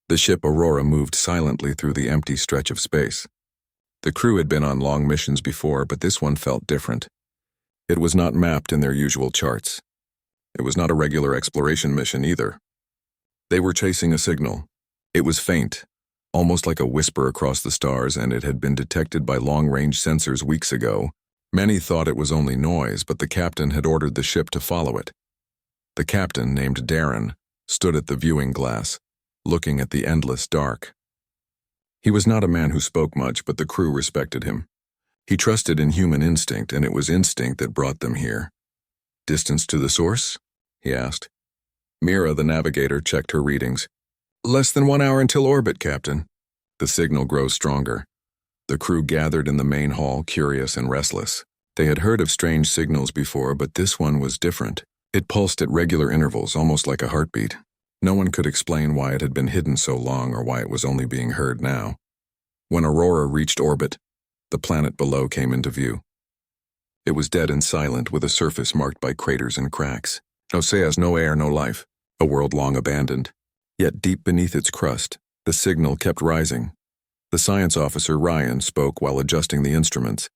The ship Aurora moved silently through the empty stretch of space. The crew had been on long missions before, but this one felt different. It was not mapped in their usual charts. It was not a regular exploration mission either. They were chasing a signal. It was faint, almost like a whisper across the stars, and it had been detected by long-range sensors weeks ago. Many thought it was only noise, but the captain had ordered the ship to follow it. The captain, named Darren, stood at the viewing glass, looking at the endless dark. He was not a man who spoke much, but the crew respected him. He trusted in human instinct, and it was instinct that brought them here. "Distance to the source?" he asked. Mira, the navigator, checked her readings. "Less than 1 hour until orbit, Captain." The signal grows stronger. The crew gathered in the main hall, curious and restless. They had heard of strange signals before, but this one was different. It pulsed at regular intervals, almost like a heartbeat. No one could explain why it had been hidden so long or why it was only being heard now. When Aurora reached orbit, the planet below came into view. It was dead and silent, with a surface marked by craters and cracks. No sails, no air, no life. A world long abandoned. Yet deep beneath its crust, the signal kept rising. The science officer, Ryan, spoke while adjusting the instruments.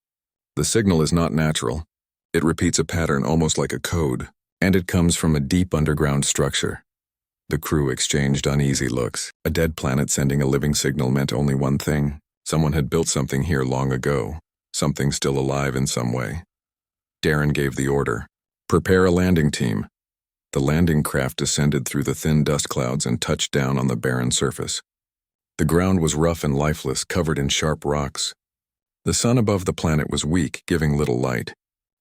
"The signal is not natural. It repeats a pattern almost like a code, and it comes from a deep underground structure." The crew exchanged uneasy looks. A dead planet sending a living signal meant only one thing. Someone had built something here long ago, something still alive in some way. Darren gave the order. "Prepare a landing team." The landing craft descended through the thin dust clouds and touched down on the barren surface. The ground was rough and lifeless, covered in sharp rocks. The sun above the planet was weak, giving little light.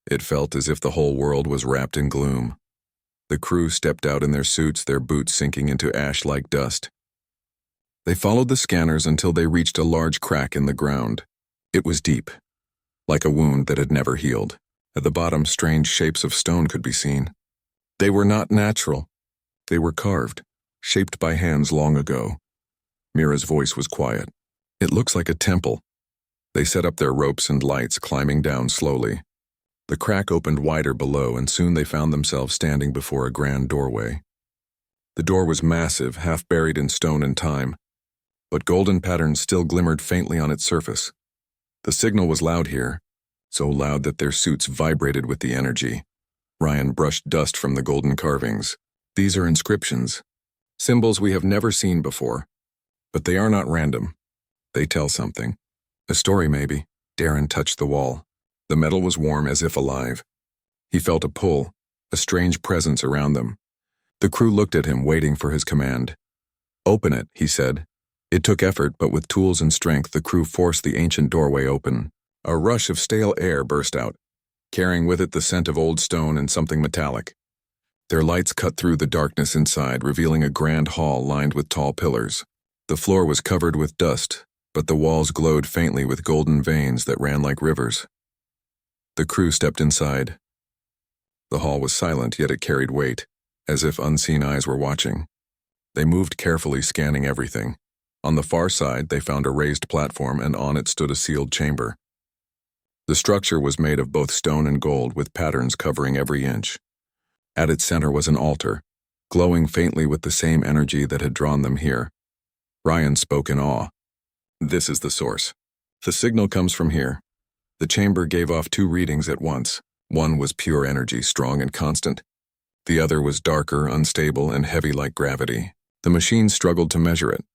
It felt as if the whole world was wrapped in gloom. The crew stepped out in their suits, their boots sinking into ash-like dust. They followed the scanners until they reached a large crack in the ground. It was deep, like a wound that had never healed. At the bottom, strange shapes of stone could be seen. They were not natural. They were carved, shaped by hands long ago. Mira's voice was quiet. "It looks like a temple." They set up their ropes and lights, climbing down slowly. The crack opened wider below, and soon they found themselves standing before a grand doorway. The door was massive, half buried in stone and time, but golden patterns still glimmered faintly on its surface. The signal was loud here, so loud that their suits vibrated with the energy. Ryan brushed dust from the golden carvings. "These are inscriptions, symbols we have never seen before. But they are not random. They tell something. A story, maybe." Darren touched the wall. The metal was warm, as if alive. He felt a pull, a strange presence around them. The crew looked at him, waiting for his command. "Open it," he said. It took effort, but with tools and strength, the crew forced the ancient doorway open. A rush of stale air burst out, carrying with it the scent of old stone and something metallic. Their lights cut through the darkness inside, revealing a grand hall lined with tall pillars. The floor was covered with dust, but the walls glowed faintly with golden veins that ran like rivers. The crew stepped inside. The hall was silent, yet it carried weight, as if unseen eyes were watching. They moved carefully, scanning everything. On the far side, they found a raised platform, and on it stood a sealed chamber. The structure was made of both stone and gold, with patterns covering every inch. At its center was an altar, glowing faintly with the same energy that had drawn them here. Ryan spoke in awe. "This is the source. The signal comes from here." The chamber gave off 2 readings at once. One was pure energy, strong and constant. The other was darker, unstable, and heavy like gravity. The machine struggled to measure it.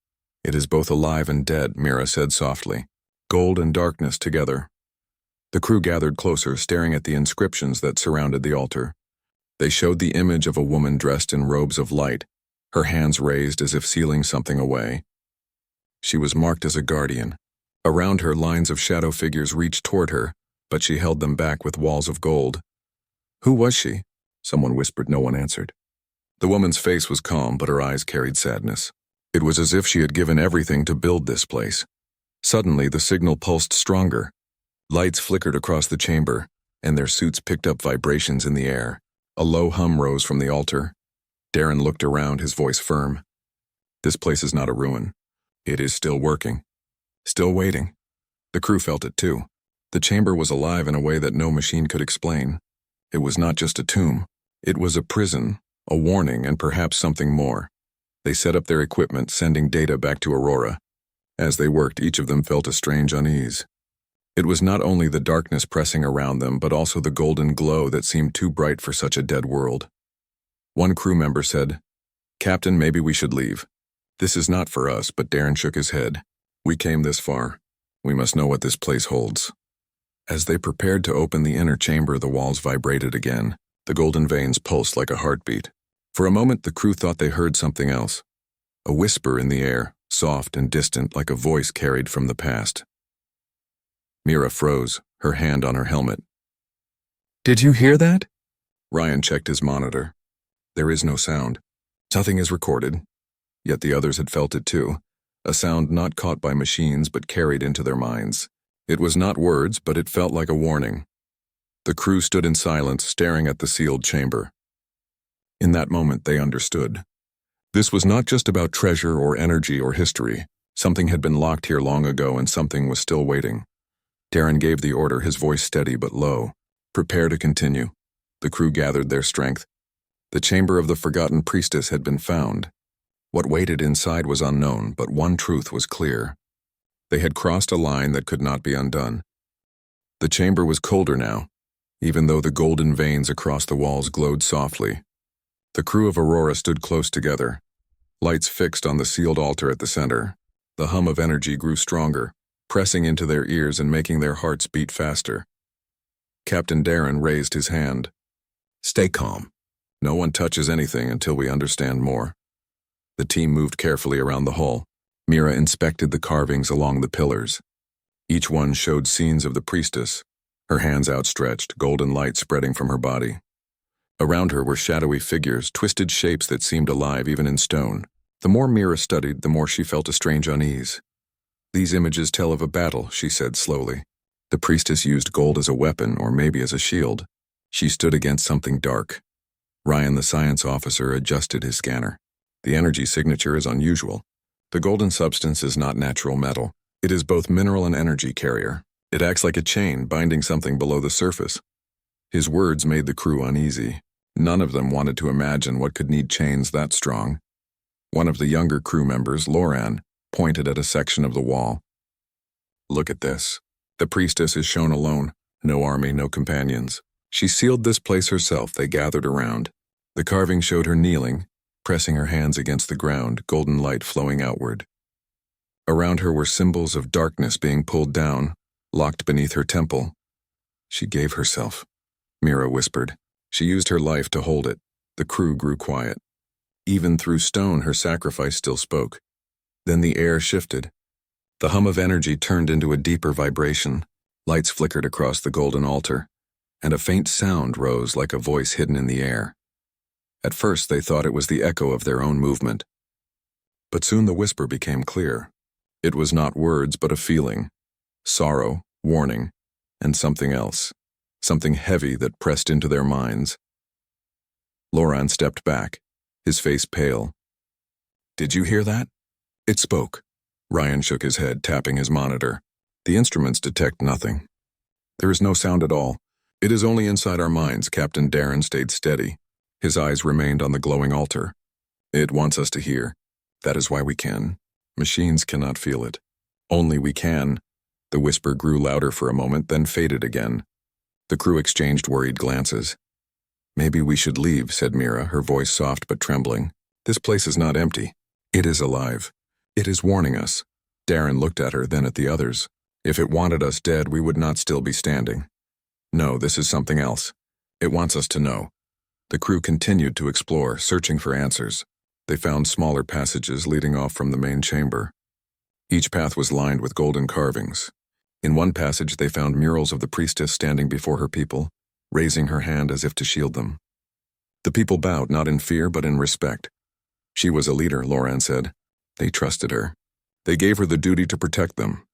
"It is both alive and dead," Mira said softly. "Gold and darkness together." The crew gathered closer, staring at the inscriptions that surrounded the altar. They showed the image of a woman dressed in robes of light, her hands raised as if sealing something away. She was marked as a guardian. Around her, lines of shadow figures reached toward her, but she held them back with walls of gold. "Who was she?" Someone whispered. No one answered. The woman's face was calm, but her eyes carried sadness. It was as if she had given everything to build this place. Suddenly, the signal pulsed stronger. Lights flickered across the chamber, and their suits picked up vibrations in the air. A low hum rose from the altar. Darren looked around, his voice firm. "This place is not a ruin. It is still working. Still waiting." The crew felt it too. The chamber was alive in a way that no machine could explain. It was not just a tomb. It was a prison, a warning, and perhaps something more. They set up their equipment, sending data back to Aurora. As they worked, each of them felt a strange unease. It was not only the darkness pressing around them, but also the golden glow that seemed too bright for such a dead world. One crew member said, "Captain, maybe we should leave. This is not for us," but Darren shook his head. "We came this far. We must know what this place holds." As they prepared to open the inner chamber, the walls vibrated again. The golden veins pulsed like a heartbeat. For a moment, the crew thought they heard something else. A whisper in the air, soft and distant, like a voice carried from the past. Mira froze, her hand on her helmet. "Did you hear that?" Ryan checked his monitor. There is no sound. Nothing is recorded. Yet the others had felt it too. A sound not caught by machines but carried into their minds. It was not words, but it felt like a warning. The crew stood in silence, staring at the sealed chamber. In that moment, they understood. This was not just about treasure or energy or history. Something had been locked here long ago, and something was still waiting. Darren gave the order, his voice steady but low. "Prepare to continue." The crew gathered their strength. The chamber of the forgotten priestess had been found. What waited inside was unknown, but one truth was clear. They had crossed a line that could not be undone. The chamber was colder now, even though the golden veins across the walls glowed softly. The crew of Aurora stood close together, lights fixed on the sealed altar at the center. The hum of energy grew stronger, pressing into their ears and making their hearts beat faster. Captain Darren raised his hand. "Stay calm. No one touches anything until we understand more." The team moved carefully around the hall. Mira inspected the carvings along the pillars. Each one showed scenes of the priestess, her hands outstretched, golden light spreading from her body. Around her were shadowy figures, twisted shapes that seemed alive even in stone. The more Mira studied, the more she felt a strange unease. "These images tell of a battle," she said slowly. "The priestess used gold as a weapon, or maybe as a shield. She stood against something dark." Ryan, the science officer, adjusted his scanner. "The energy signature is unusual. The golden substance is not natural metal. It is both mineral and energy carrier. It acts like a chain, binding something below the surface." His words made the crew uneasy. None of them wanted to imagine what could need chains that strong. One of the younger crew members, Loran, pointed at a section of the wall. "Look at this. The priestess is shown alone. No army, no companions. She sealed this place herself." They gathered around. The carving showed her kneeling, pressing her hands against the ground, golden light flowing outward. Around her were symbols of darkness being pulled down, locked beneath her temple. "She gave herself," Mira whispered. "She used her life to hold it." The crew grew quiet. Even through stone, her sacrifice still spoke. Then the air shifted. The hum of energy turned into a deeper vibration. Lights flickered across the golden altar, and a faint sound rose like a voice hidden in the air. At first, they thought it was the echo of their own movement. But soon the whisper became clear. It was not words, but a feeling. Sorrow, warning, and something else. Something heavy that pressed into their minds. Loran stepped back, his face pale. "Did you hear that?" It spoke. Ryan shook his head, tapping his monitor. "The instruments detect nothing. There is no sound at all. It is only inside our minds." Captain Darren stayed steady. His eyes remained on the glowing altar. "It wants us to hear. That is why we can. Machines cannot feel it. Only we can." The whisper grew louder for a moment, then faded again. The crew exchanged worried glances. "Maybe we should leave," said Mira, her voice soft but trembling. "This place is not empty. It is alive. It is warning us." Darren looked at her, then at the others. "If it wanted us dead, we would not still be standing. No, this is something else. It wants us to know." The crew continued to explore, searching for answers. They found smaller passages leading off from the main chamber. Each path was lined with golden carvings. In one passage, they found murals of the priestess standing before her people, raising her hand as if to shield them. The people bowed, not in fear, but in respect. She was a leader, Loran said. They trusted her. They gave her the duty to protect them.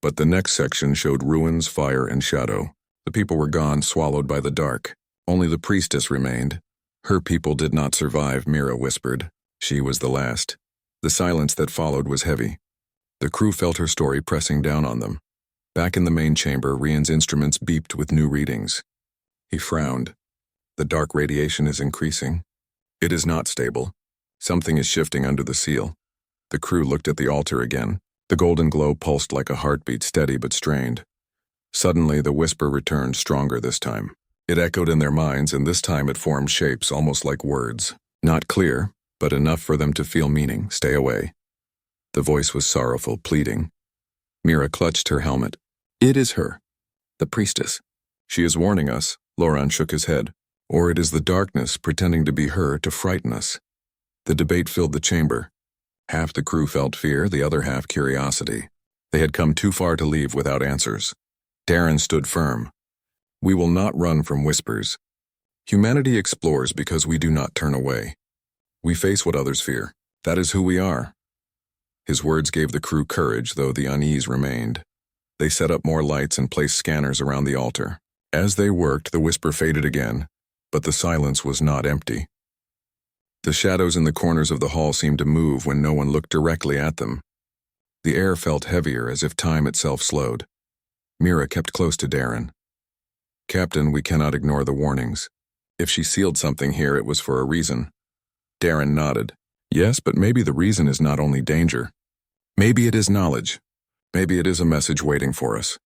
But the next section showed ruins, fire, and shadow. The people were gone, swallowed by the dark. Only the priestess remained. Her people did not survive, Mira whispered. She was the last. The silence that followed was heavy. The crew felt her story pressing down on them. Back in the main chamber, Rian's instruments beeped with new readings. He frowned. The dark radiation is increasing. It is not stable. Something is shifting under the seal. The crew looked at the altar again. The golden glow pulsed like a heartbeat, steady but strained. Suddenly, the whisper returned, stronger this time. It echoed in their minds, and this time it formed shapes almost like words. Not clear, but enough for them to feel meaning. Stay away. The voice was sorrowful, pleading. Mira clutched her helmet. It is her. The priestess. She is warning us. Loran shook his head. Or it is the darkness pretending to be her to frighten us. The debate filled the chamber. Half the crew felt fear, the other half curiosity. They had come too far to leave without answers. Darren stood firm. We will not run from whispers. Humanity explores because we do not turn away. We face what others fear. That is who we are. His words gave the crew courage, though the unease remained. They set up more lights and placed scanners around the altar. As they worked, the whisper faded again, but the silence was not empty. The shadows in the corners of the hall seemed to move when no one looked directly at them. The air felt heavier, as if time itself slowed. Mira kept close to Darren. Captain, we cannot ignore the warnings. If she sealed something here, it was for a reason. Darren nodded. Yes, but maybe the reason is not only danger. Maybe it is knowledge. Maybe it is a message waiting for us.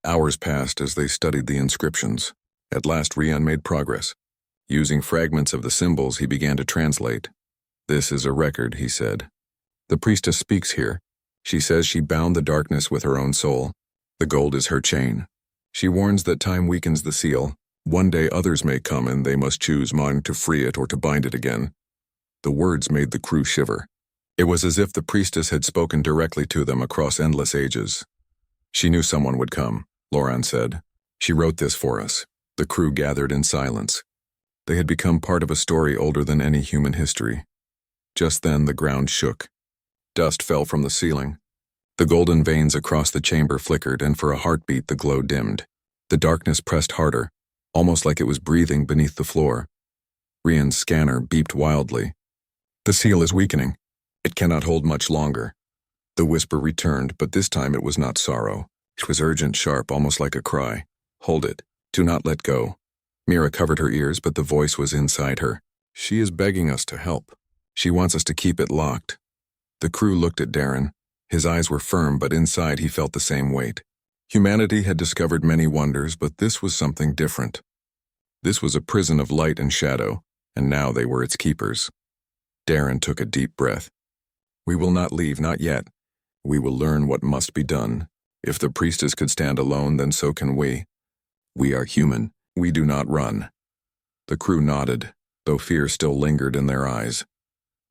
Hours passed as they studied the inscriptions. At last, Rian made progress. Using fragments of the symbols, he began to translate. This is a record, he said. The priestess speaks here. She says she bound the darkness with her own soul. The gold is her chain. She warns that time weakens the seal. One day others may come and they must choose mine to free it or to bind it again. The words made the crew shiver. It was as if the priestess had spoken directly to them across endless ages. She knew someone would come, Loran said. She wrote this for us. The crew gathered in silence. They had become part of a story older than any human history. Just then the ground shook. Dust fell from the ceiling. The golden veins across the chamber flickered, and for a heartbeat the glow dimmed. The darkness pressed harder, almost like it was breathing beneath the floor. Rian's scanner beeped wildly. The seal is weakening. It cannot hold much longer. The whisper returned, but this time it was not sorrow. It was urgent, sharp, almost like a cry. Hold it. Do not let go. Mira covered her ears, but the voice was inside her. She is begging us to help. She wants us to keep it locked. The crew looked at Darren. His eyes were firm, but inside he felt the same weight. Humanity had discovered many wonders, but this was something different. This was a prison of light and shadow, and now they were its keepers. Darren took a deep breath. We will not leave, not yet. We will learn what must be done. If the priestess could stand alone, then so can we. We are human. We do not run. The crew nodded, though fear still lingered in their eyes.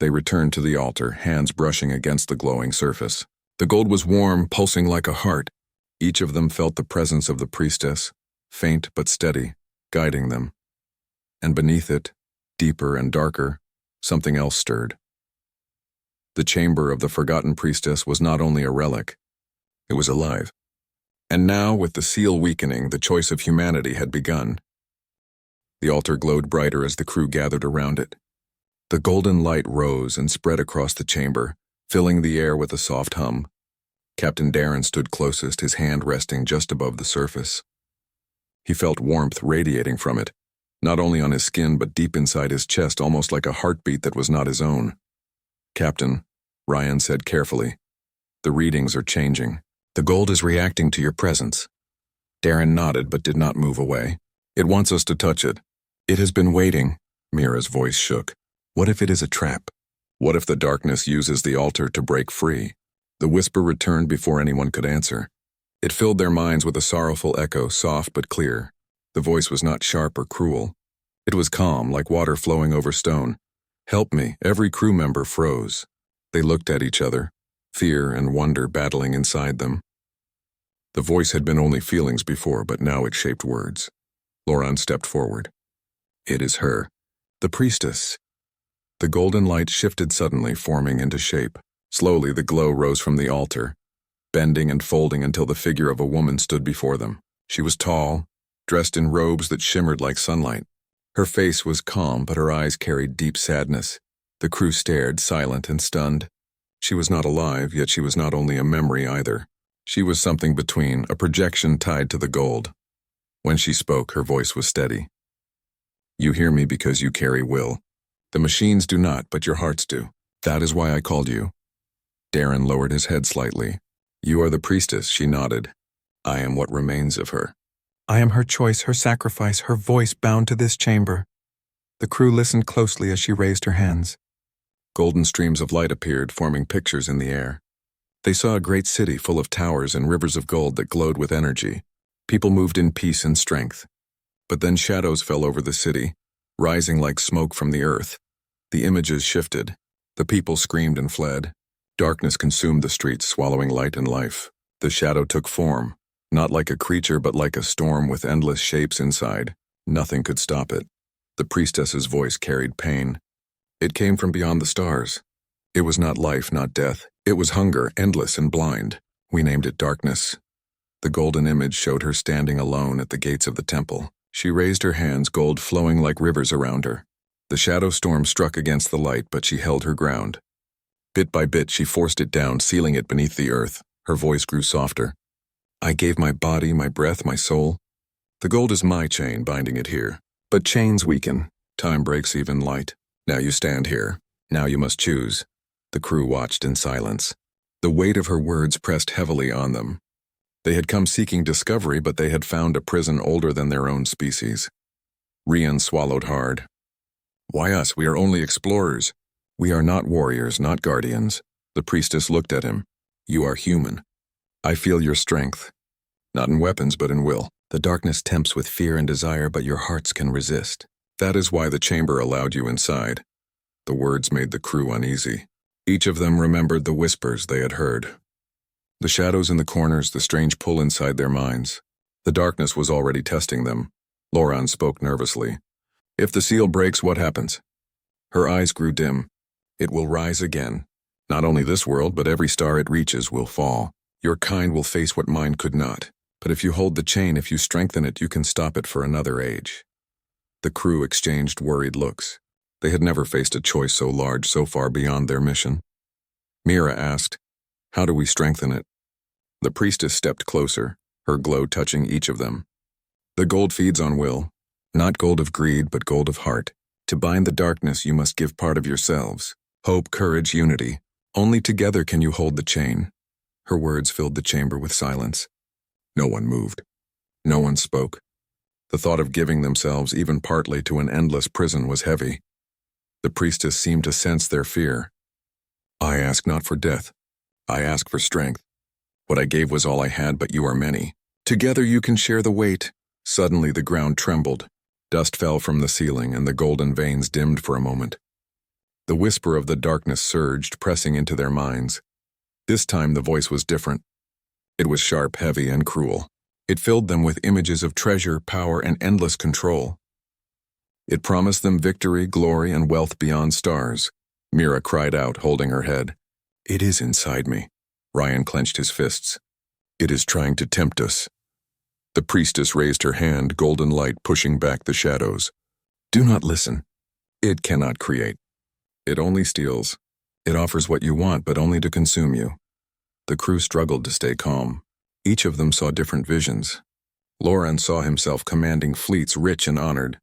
They returned to the altar, hands brushing against the glowing surface. The gold was warm, pulsing like a heart. Each of them felt the presence of the priestess, faint but steady, guiding them. And beneath it, deeper and darker, something else stirred. The chamber of the forgotten priestess was not only a relic, it was alive. And now, with the seal weakening, the choice of humanity had begun. The altar glowed brighter as the crew gathered around it. The golden light rose and spread across the chamber, filling the air with a soft hum. Captain Darren stood closest, his hand resting just above the surface. He felt warmth radiating from it, not only on his skin but deep inside his chest, almost like a heartbeat that was not his own. Captain, Ryan said carefully, the readings are changing. The gold is reacting to your presence. Darren nodded but did not move away. It wants us to touch it. It has been waiting. Mira's voice shook. What if it is a trap? What if the darkness uses the altar to break free? The whisper returned before anyone could answer. It filled their minds with a sorrowful echo, soft but clear. The voice was not sharp or cruel. It was calm, like water flowing over stone. Help me. Every crew member froze. They looked at each other, fear and wonder battling inside them. The voice had been only feelings before, but now it shaped words. Loran stepped forward. It is her. The priestess. The golden light shifted suddenly, forming into shape. Slowly, the glow rose from the altar, bending and folding until the figure of a woman stood before them. She was tall, dressed in robes that shimmered like sunlight. Her face was calm, but her eyes carried deep sadness. The crew stared, silent and stunned. She was not alive, yet she was not only a memory either. She was something between, a projection tied to the gold. When she spoke, her voice was steady. You hear me because you carry will. The machines do not, but your hearts do. That is why I called you. Darren lowered his head slightly. You are the priestess, she nodded. I am what remains of her. I am her choice, her sacrifice, her voice bound to this chamber. The crew listened closely as she raised her hands. Golden streams of light appeared, forming pictures in the air. They saw a great city full of towers and rivers of gold that glowed with energy. People moved in peace and strength. But then shadows fell over the city, rising like smoke from the earth. The images shifted. The people screamed and fled. Darkness consumed the streets, swallowing light and life. The shadow took form, not like a creature but like a storm with endless shapes inside. Nothing could stop it. The priestess's voice carried pain. It came from beyond the stars. It was not life, not death. It was hunger, endless and blind. We named it darkness. The golden image showed her standing alone at the gates of the temple. She raised her hands, gold flowing like rivers around her. The shadow storm struck against the light, but she held her ground. Bit by bit, she forced it down, sealing it beneath the earth. Her voice grew softer. I gave my body, my breath, my soul. The gold is my chain, binding it here. But chains weaken. Time breaks even light. Now you stand here. Now you must choose. The crew watched in silence. The weight of her words pressed heavily on them. They had come seeking discovery, but they had found a prison older than their own species. Rian swallowed hard. Why us? We are only explorers. We are not warriors, not guardians. The priestess looked at him. You are human. I feel your strength. Not in weapons, but in will. The darkness tempts with fear and desire, but your hearts can resist. That is why the chamber allowed you inside. The words made the crew uneasy. Each of them remembered the whispers they had heard. The shadows in the corners, the strange pull inside their minds. The darkness was already testing them. Loran spoke nervously. If the seal breaks, what happens? Her eyes grew dim. It will rise again. Not only this world, but every star it reaches will fall. Your kind will face what mine could not. But if you hold the chain, if you strengthen it, you can stop it for another age. The crew exchanged worried looks. They had never faced a choice so large, so far beyond their mission. Mira asked, how do we strengthen it? The priestess stepped closer, her glow touching each of them. The gold feeds on will. Not gold of greed, but gold of heart. To bind the darkness, you must give part of yourselves. Hope, courage, unity. Only together can you hold the chain. Her words filled the chamber with silence. No one moved. No one spoke. The thought of giving themselves even partly to an endless prison was heavy. The priestess seemed to sense their fear. I ask not for death. I ask for strength. What I gave was all I had, but you are many. Together you can share the weight. Suddenly the ground trembled. Dust fell from the ceiling, and the golden veins dimmed for a moment. The whisper of the darkness surged, pressing into their minds. This time the voice was different. It was sharp, heavy, and cruel. It filled them with images of treasure, power, and endless control. It promised them victory, glory, and wealth beyond stars. Mira cried out, holding her head. It is inside me. Ryan clenched his fists. It is trying to tempt us. The priestess raised her hand, golden light pushing back the shadows. Do not listen. It cannot create. It only steals. It offers what you want, but only to consume you. The crew struggled to stay calm. Each of them saw different visions. Loran saw himself commanding fleets rich and honored.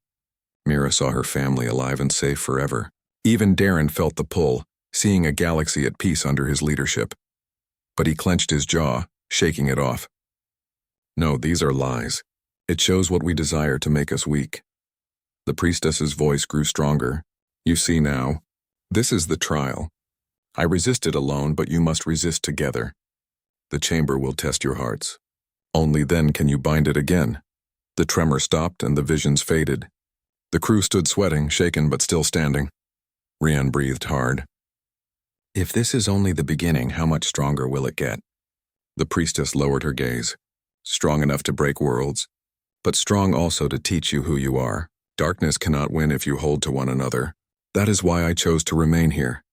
Mira saw her family alive and safe forever. Even Darren felt the pull, seeing a galaxy at peace under his leadership. But he clenched his jaw, shaking it off. No, these are lies. It shows what we desire to make us weak. The priestess's voice grew stronger. You see now, this is the trial. I resisted alone, but you must resist together. The chamber will test your hearts. Only then can you bind it again. The tremor stopped and the visions faded. The crew stood sweating, shaken but still standing. Rian breathed hard. If this is only the beginning, how much stronger will it get? The priestess lowered her gaze. Strong enough to break worlds, but strong also to teach you who you are. Darkness cannot win if you hold to one another. That is why I chose to remain here.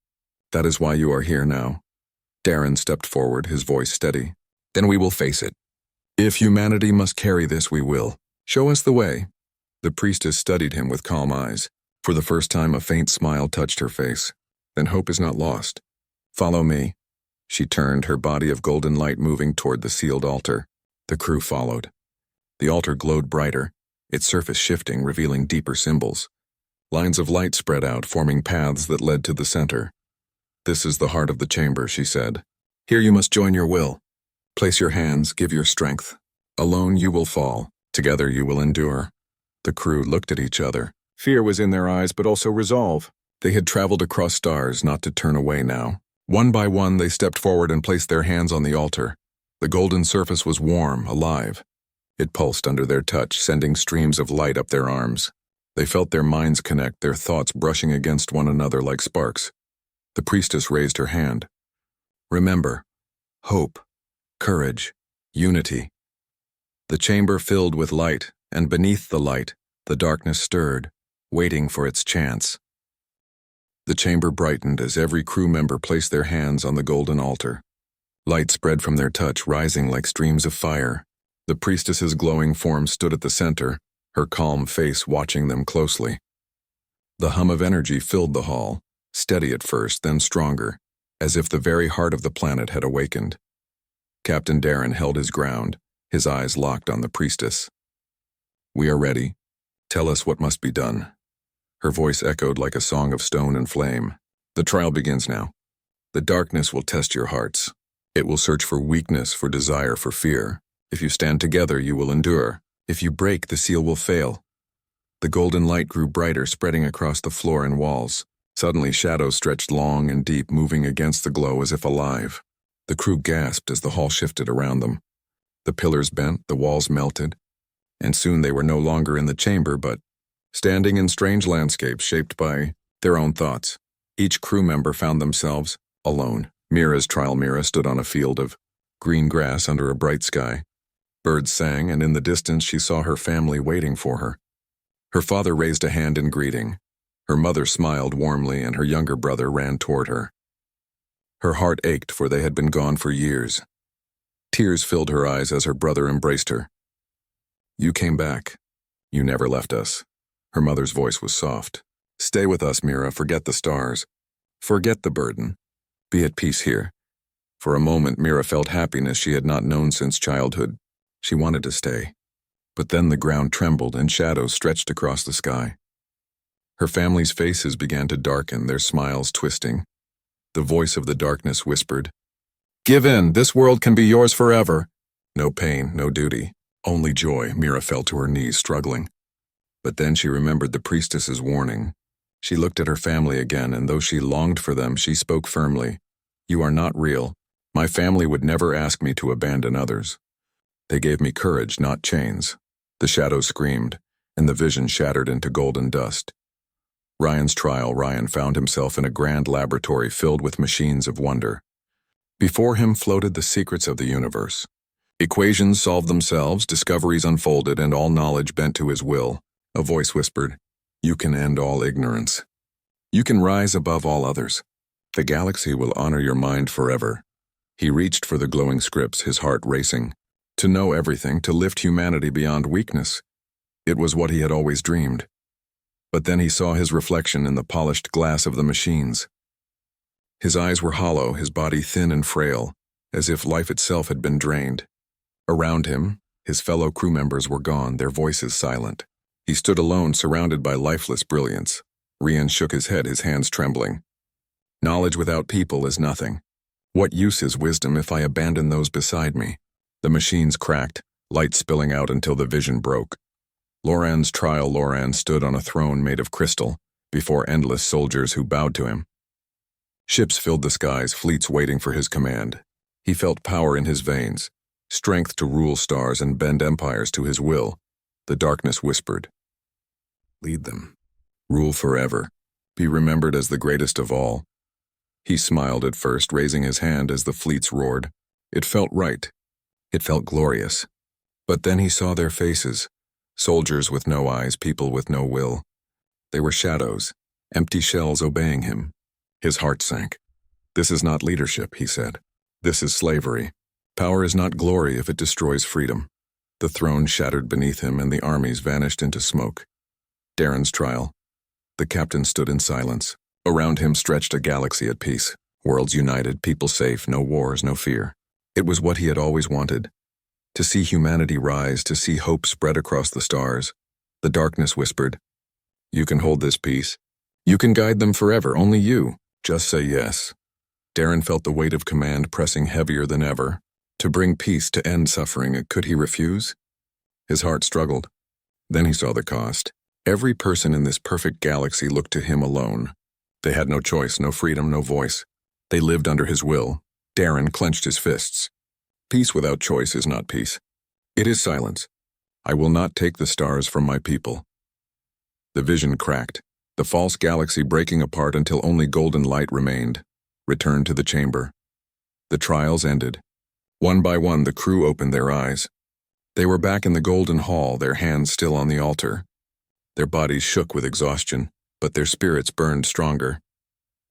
That is why you are here now. Darren stepped forward, his voice steady. Then we will face it. If humanity must carry this, we will. Show us the way. The priestess studied him with calm eyes. For the first time, a faint smile touched her face. Then hope is not lost. Follow me. She turned, her body of golden light moving toward the sealed altar. The crew followed. The altar glowed brighter, its surface shifting, revealing deeper symbols. Lines of light spread out, forming paths that led to the center. "This is the heart of the chamber," she said. "Here you must join your will. Place your hands, give your strength. Alone you will fall, together you will endure." The crew looked at each other. Fear was in their eyes, but also resolve. They had traveled across stars, not to turn away now. One by one, they stepped forward and placed their hands on the altar. The golden surface was warm, alive. It pulsed under their touch, sending streams of light up their arms. They felt their minds connect, their thoughts brushing against one another like sparks. The priestess raised her hand. "Remember, hope, courage, unity." The chamber filled with light, and beneath the light, the darkness stirred, waiting for its chance. The chamber brightened as every crew member placed their hands on the golden altar. Light spread from their touch, rising like streams of fire. The priestess's glowing form stood at the center, her calm face watching them closely. The hum of energy filled the hall, steady at first, then stronger, as if the very heart of the planet had awakened. Captain Darren held his ground, his eyes locked on the priestess. "We are ready. Tell us what must be done." Her voice echoed like a song of stone and flame. "The trial begins now. The darkness will test your hearts. It will search for weakness, for desire, for fear. If you stand together, you will endure. If you break, the seal will fail." The golden light grew brighter, spreading across the floor and walls. Suddenly, shadows stretched long and deep, moving against the glow as if alive. The crew gasped as the hall shifted around them. The pillars bent, the walls melted, and soon they were no longer in the chamber, but standing in strange landscapes shaped by their own thoughts. Each crew member found themselves alone. Mira's trial Mira stood on a field of green grass under a bright sky. Birds sang, and in the distance she saw her family waiting for her. Her father raised a hand in greeting. Her mother smiled warmly, and her younger brother ran toward her. Her heart ached, for they had been gone for years. Tears filled her eyes as her brother embraced her. "You came back. You never left us." Her mother's voice was soft. "Stay with us, Mira. Forget the stars. Forget the burden. Be at peace here." For a moment, Mira felt happiness she had not known since childhood. She wanted to stay. But then the ground trembled and shadows stretched across the sky. Her family's faces began to darken, their smiles twisting. The voice of the darkness whispered, "Give in. This world can be yours forever." No pain, no duty, only joy. Mira fell to her knees, struggling. But then she remembered the priestess's warning. She looked at her family again, and though she longed for them, she spoke firmly. "You are not real. My family would never ask me to abandon others. They gave me courage, not chains." The shadow screamed, and the vision shattered into golden dust. Ryan's trial. Ryan found himself in a grand laboratory filled with machines of wonder. Before him floated the secrets of the universe. Equations solved themselves, discoveries unfolded, and all knowledge bent to his will. A voice whispered, "You can end all ignorance. You can rise above all others. The galaxy will honor your mind forever." He reached for the glowing scripts, his heart racing. To know everything, to lift humanity beyond weakness. It was what he had always dreamed. But then he saw his reflection in the polished glass of the machines. His eyes were hollow, his body thin and frail, as if life itself had been drained. Around him, his fellow crew members were gone, their voices silent. He stood alone, surrounded by lifeless brilliance. Rian shook his head, his hands trembling. "Knowledge without people is nothing. What use is wisdom if I abandon those beside me?" The machines cracked, light spilling out until the vision broke. Loran's trial. Loran stood on a throne made of crystal, before endless soldiers who bowed to him. Ships filled the skies, fleets waiting for his command. He felt power in his veins, strength to rule stars and bend empires to his will. The darkness whispered, "Lead them. Rule forever. Be remembered as the greatest of all." He smiled at first, raising his hand as the fleets roared. It felt right. It felt glorious. But then he saw their faces. Soldiers with no eyes, people with no will. They were shadows, empty shells obeying him. His heart sank. "This is not leadership," he said. "This is slavery. Power is not glory if it destroys freedom." The throne shattered beneath him and the armies vanished into smoke. Darren's trial. The captain stood in silence. Around him stretched a galaxy at peace. Worlds united, people safe, no wars, no fear. It was what he had always wanted. To see humanity rise, to see hope spread across the stars. The darkness whispered, You can hold this piece. You can guide them forever, only you. Just say yes. Darren felt the weight of command pressing heavier than ever. To bring peace, to end suffering, could he refuse? His heart struggled. Then he saw the cost. Every person in this perfect galaxy looked to him alone. They had no choice, no freedom, no voice. They lived under his will. Darren clenched his fists. Peace without choice is not peace. It is silence. I will not take the stars from my people. The vision cracked, the false galaxy breaking apart until only golden light remained. Returned to the chamber. The trials ended. One by one, the crew opened their eyes. They were back in the golden hall, their hands still on the altar. Their bodies shook with exhaustion, but their spirits burned stronger.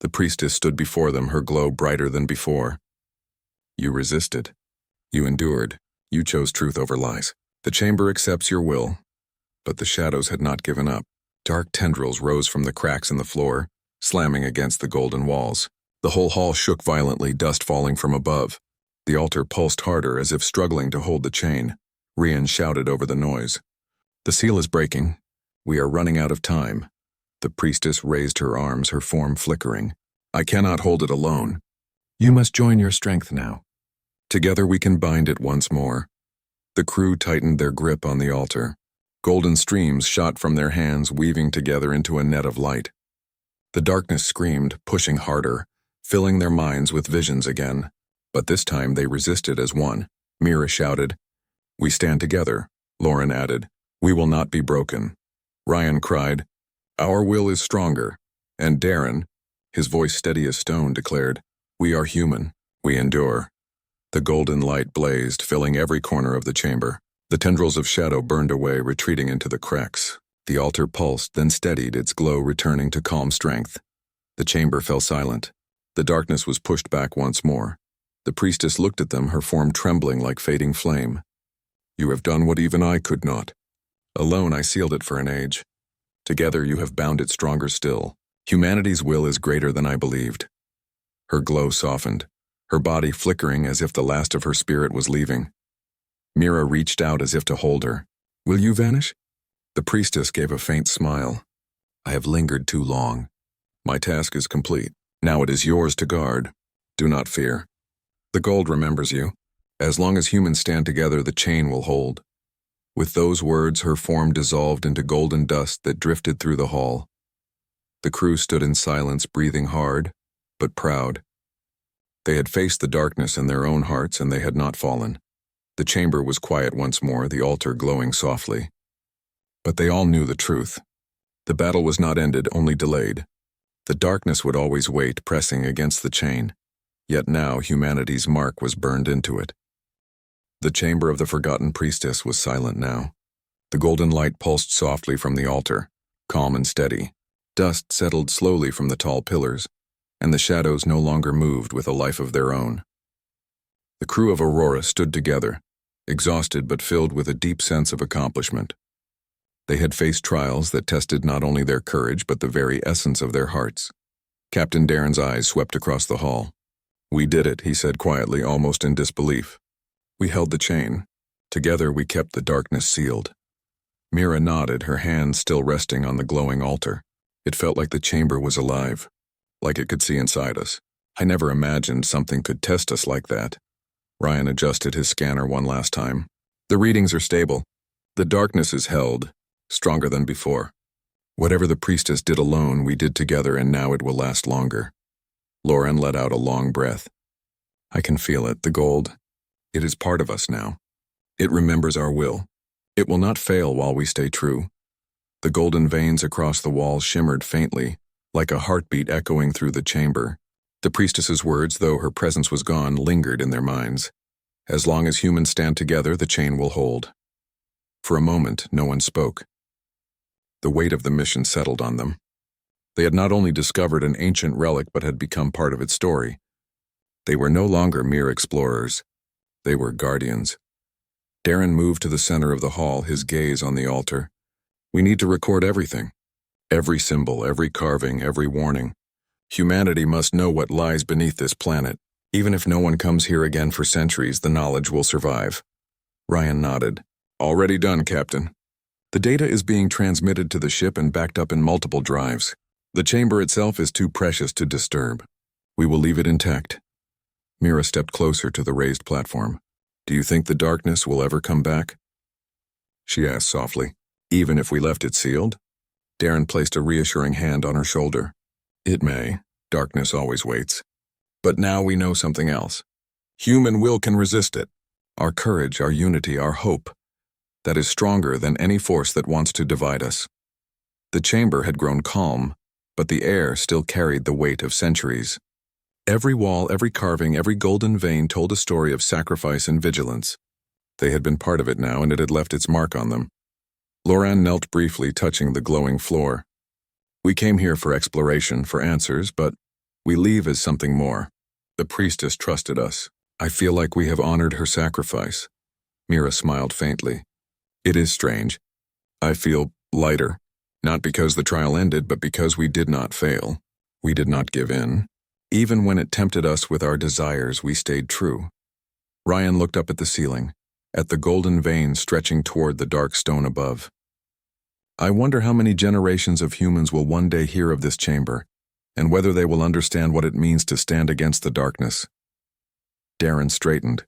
The priestess stood before them, her glow brighter than before. You resisted. You endured. You chose truth over lies. The chamber accepts your will. But the shadows had not given up. Dark tendrils rose from the cracks in the floor, slamming against the golden walls. The whole hall shook violently, dust falling from above. The altar pulsed harder, as if struggling to hold the chain. Rian shouted over the noise. The seal is breaking. We are running out of time. The priestess raised her arms, her form flickering. I cannot hold it alone. You must join your strength now. Together we can bind it once more. The crew tightened their grip on the altar. Golden streams shot from their hands, weaving together into a net of light. The darkness screamed, pushing harder, filling their minds with visions again. But this time they resisted as one. Mira shouted. We stand together. Lauren added. We will not be broken. Ryan cried. Our will is stronger. And Darren, his voice steady as stone, declared. We are human. We endure. The golden light blazed, filling every corner of the chamber. The tendrils of shadow burned away, retreating into the cracks. The altar pulsed, then steadied, its glow returning to calm strength. The chamber fell silent. The darkness was pushed back once more. The priestess looked at them, her form trembling like fading flame. You have done what even I could not. Alone I sealed it for an age. Together you have bound it stronger still. Humanity's will is greater than I believed. Her glow softened, her body flickering as if the last of her spirit was leaving. Mira reached out as if to hold her. Will you vanish? The priestess gave a faint smile. I have lingered too long. My task is complete. Now it is yours to guard. Do not fear. The gold remembers you. As long as humans stand together, the chain will hold. With those words, her form dissolved into golden dust that drifted through the hall. The crew stood in silence, breathing hard, but proud. They had faced the darkness in their own hearts, and they had not fallen. The chamber was quiet once more, the altar glowing softly. But they all knew the truth. The battle was not ended, only delayed. The darkness would always wait, pressing against the chain. Yet now humanity's mark was burned into it. The chamber of the forgotten priestess was silent now. The golden light pulsed softly from the altar, calm and steady. Dust settled slowly from the tall pillars, and the shadows no longer moved with a life of their own. The crew of Aurora stood together, exhausted but filled with a deep sense of accomplishment. They had faced trials that tested not only their courage but the very essence of their hearts. Captain Darren's eyes swept across the hall. We did it, he said quietly, almost in disbelief. We held the chain. Together we kept the darkness sealed. Mira nodded, her hands still resting on the glowing altar. It felt like the chamber was alive, like it could see inside us. I never imagined something could test us like that. Ryan adjusted his scanner one last time. The readings are stable. The darkness is held, stronger than before. Whatever the priestess did alone, we did together, and now it will last longer. Lauren let out a long breath. I can feel it, the gold. It is part of us now. It remembers our will. It will not fail while we stay true. The golden veins across the wall shimmered faintly, like a heartbeat echoing through the chamber. The priestess's words, though her presence was gone, lingered in their minds. As long as humans stand together, the chain will hold. For a moment, no one spoke. The weight of the mission settled on them. They had not only discovered an ancient relic but had become part of its story. They were no longer mere explorers. They were guardians. Darren moved to the center of the hall, his gaze on the altar. We need to record everything. Every symbol, every carving, every warning. Humanity must know what lies beneath this planet. Even if no one comes here again for centuries, the knowledge will survive. Ryan nodded. Already done, Captain. The data is being transmitted to the ship and backed up in multiple drives. The chamber itself is too precious to disturb. We will leave it intact. Mira stepped closer to the raised platform. Do you think the darkness will ever come back? She asked softly. Even if we left it sealed? Darren placed a reassuring hand on her shoulder. It may. Darkness always waits. But now we know something else. Human will can resist it. Our courage, our unity, our hope. That is stronger than any force that wants to divide us. The chamber had grown calm, but the air still carried the weight of centuries. Every wall, every carving, every golden vein told a story of sacrifice and vigilance. They had been part of it now, and it had left its mark on them. Loran knelt briefly, touching the glowing floor. We came here for exploration, for answers, but we leave as something more. The priestess trusted us. I feel like we have honored her sacrifice. Mira smiled faintly. It is strange. I feel lighter, not because the trial ended, but because we did not fail. We did not give in. Even when it tempted us with our desires, we stayed true. Ryan looked up at the ceiling, at the golden veins stretching toward the dark stone above. I wonder how many generations of humans will one day hear of this chamber, and whether they will understand what it means to stand against the darkness. Darren straightened.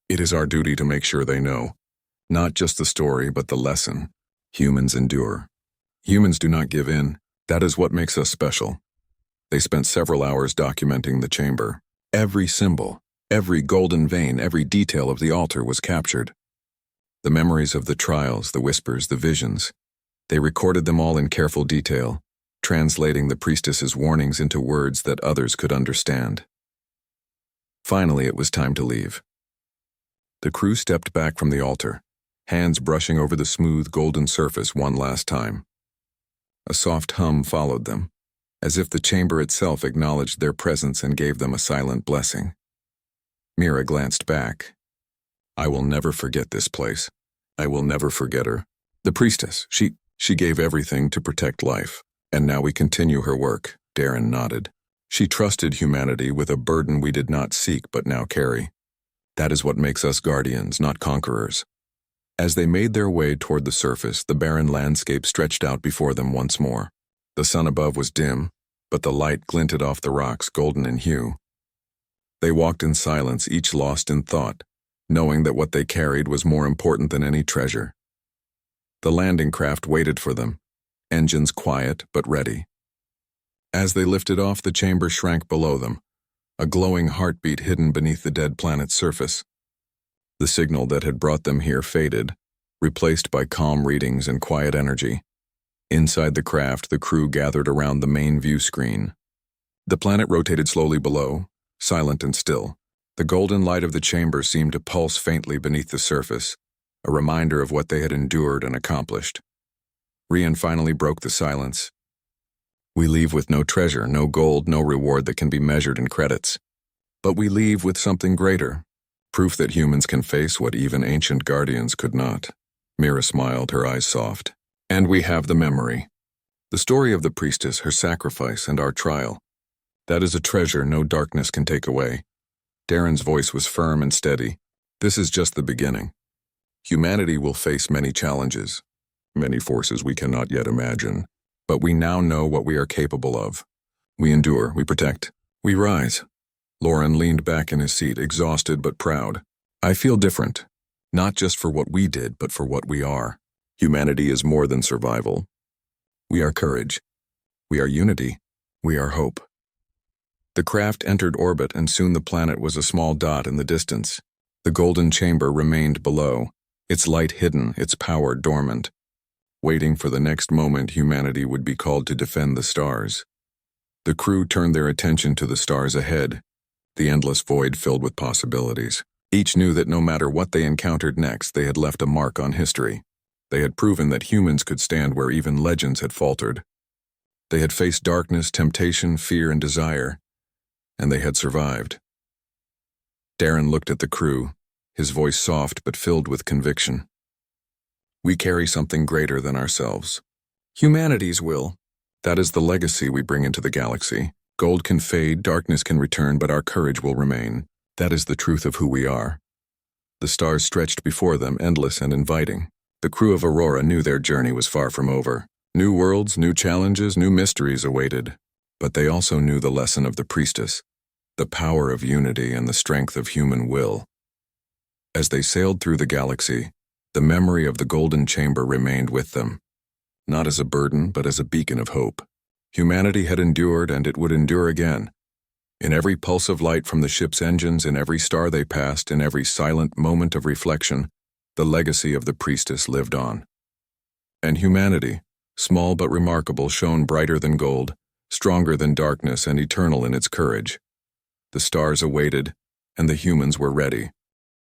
It is our duty to make sure they know. Not just the story, but the lesson. Humans endure. Humans do not give in. That is what makes us special. They spent several hours documenting the chamber. Every symbol, every golden vein, every detail of the altar was captured. The memories of the trials, the whispers, the visions. They recorded them all in careful detail, translating the priestess's warnings into words that others could understand. Finally, it was time to leave. The crew stepped back from the altar, hands brushing over the smooth golden surface one last time. A soft hum followed them, as if the chamber itself acknowledged their presence and gave them a silent blessing. Mira glanced back. I will never forget this place. I will never forget her. The priestess, she gave everything to protect life, and now we continue her work. Darren nodded. She trusted humanity with a burden we did not seek but now carry. That is what makes us guardians, not conquerors. As they made their way toward the surface, the barren landscape stretched out before them once more. The sun above was dim, but the light glinted off the rocks, golden in hue. They walked in silence, each lost in thought, knowing that what they carried was more important than any treasure. The landing craft waited for them, engines quiet but ready. As they lifted off, the chamber shrank below them, a glowing heartbeat hidden beneath the dead planet's surface. The signal that had brought them here faded, replaced by calm readings and quiet energy. Inside the craft, the crew gathered around the main view screen. The planet rotated slowly below, silent and still. The golden light of the chamber seemed to pulse faintly beneath the surface, a reminder of what they had endured and accomplished. Rian finally broke the silence. We leave with no treasure, no gold, no reward that can be measured in credits. But we leave with something greater, proof that humans can face what even ancient guardians could not. Mira smiled, her eyes soft. And we have the memory. The story of the priestess, her sacrifice, and our trial. That is a treasure no darkness can take away. Darren's voice was firm and steady. This is just the beginning. Humanity will face many challenges, many forces we cannot yet imagine, but we now know what we are capable of. We endure, we protect, we rise. Loran leaned back in his seat, exhausted but proud. I feel different, not just for what we did, but for what we are. Humanity is more than survival. We are courage. We are unity. We are hope. The craft entered orbit, and soon the planet was a small dot in the distance. The golden chamber remained below, its light hidden, its power dormant, waiting for the next moment humanity would be called to defend the stars. The crew turned their attention to the stars ahead, the endless void filled with possibilities. Each knew that no matter what they encountered next, they had left a mark on history. They had proven that humans could stand where even legends had faltered. They had faced darkness, temptation, fear, and desire, and they had survived. Darren looked at the crew, his voice soft but filled with conviction. We carry something greater than ourselves. Humanity's will. That is the legacy we bring into the galaxy. Gold can fade, darkness can return, but our courage will remain. That is the truth of who we are. The stars stretched before them, endless and inviting. The crew of Aurora knew their journey was far from over. New worlds, new challenges, new mysteries awaited. But they also knew the lesson of the Priestess, the power of unity and the strength of human will. As they sailed through the galaxy, the memory of the Golden Chamber remained with them, not as a burden, but as a beacon of hope. Humanity had endured, and it would endure again. In every pulse of light from the ship's engines, in every star they passed, in every silent moment of reflection, the legacy of the Priestess lived on. And humanity, small but remarkable, shone brighter than gold, stronger than darkness, and eternal in its courage. The stars awaited, and the humans were ready.